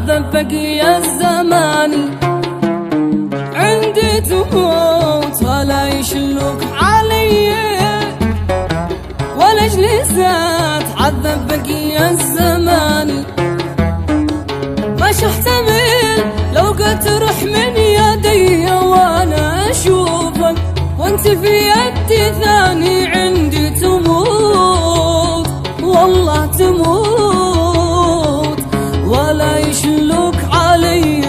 تعذب بقي الزمان. عندي تموت ولا يشلوك علي، ولا جلسات تعذب بقي الزمان. مش احتمل لو قد تروح من يدي وانا اشوفك وانت في يدي ثاني. عندي تموت والله تموت ولا يشلوك علي.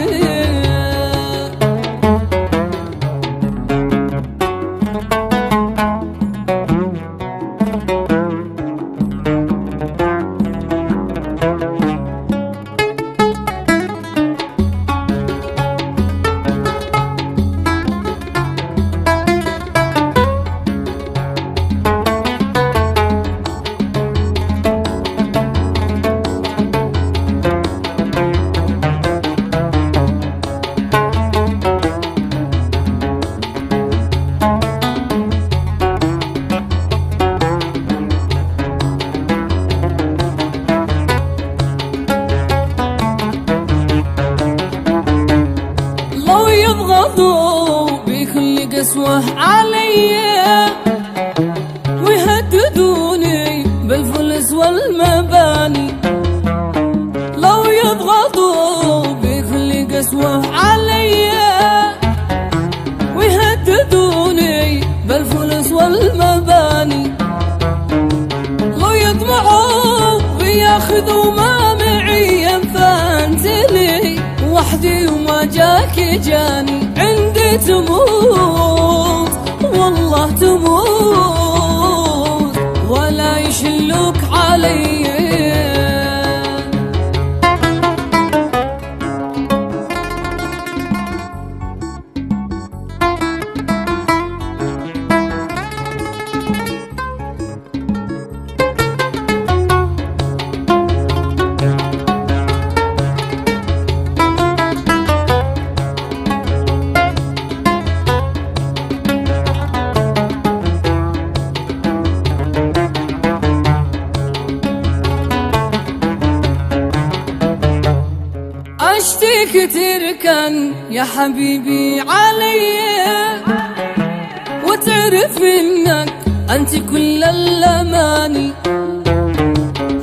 يضغطوا بكل قسوة علي ويهددوني بالفلس والمباني. لو يضغطوا بكل قسوة علي ويهددوني بالفلس والمباني. لو يطمعوا وياخذوا ما معي فانت لي وحدي وما جاك جاني. عندي تموت والله تموت ولا يشلوك علي. اشتيك تركن يا حبيبي علي وتعرف انك انت كل الاماني.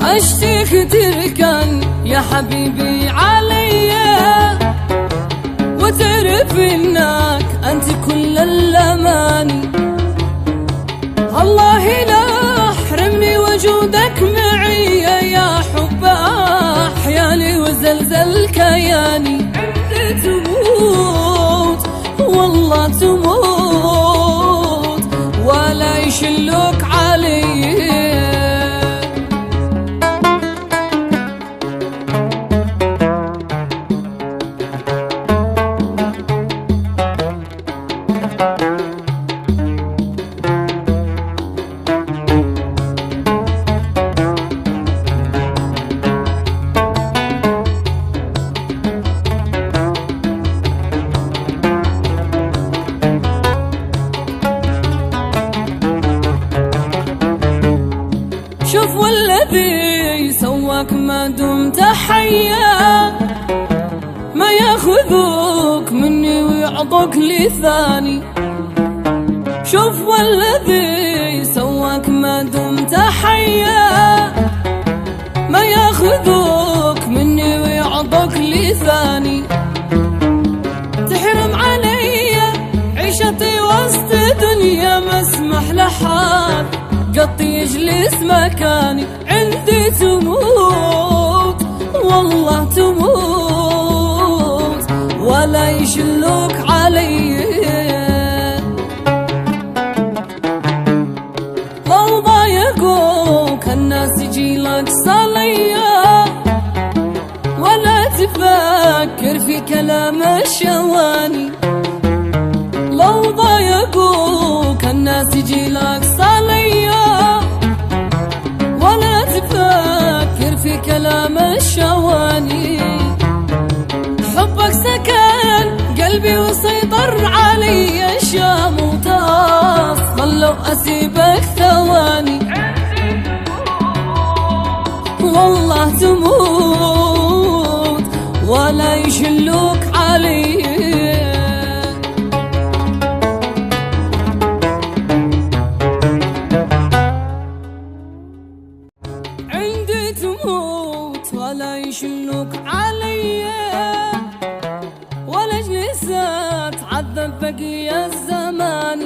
اشتيك تركن يا حبيبي علي وتعرف انك انت كل الاماني. الله لا حرمني وجودك معي يا حب احياني وزلزل كياني. عندي تموت والله تموت ولا يشلوك علي. شوف والذي سواك ما دمت حيا ما ياخذوك مني ويعطوك لثاني. شوف والذي سواك ما دمت حيا ما ياخذوك مني ويعطوك لثاني. تحرم علي عيشتي وسط دنيا ما اسمح لحد قط يجلس مكاني. عندي تموت والله تموت ولا يشلوك علي. لو ضايقوك الناس يجيلك صليا ولا تفكر في كلام الشواني. لو ضايقوك الناس يجيلك صليا ولا تفكر في كلام الشواني. حبك سكن قلبي وسيطر علي الشام وطاف خلوا اسيبك ثواني. والله تموت ولا يشلوك علي. عندي تموت ولا يشلوك علي، ولا اجلس اتعذب بقي الزمان.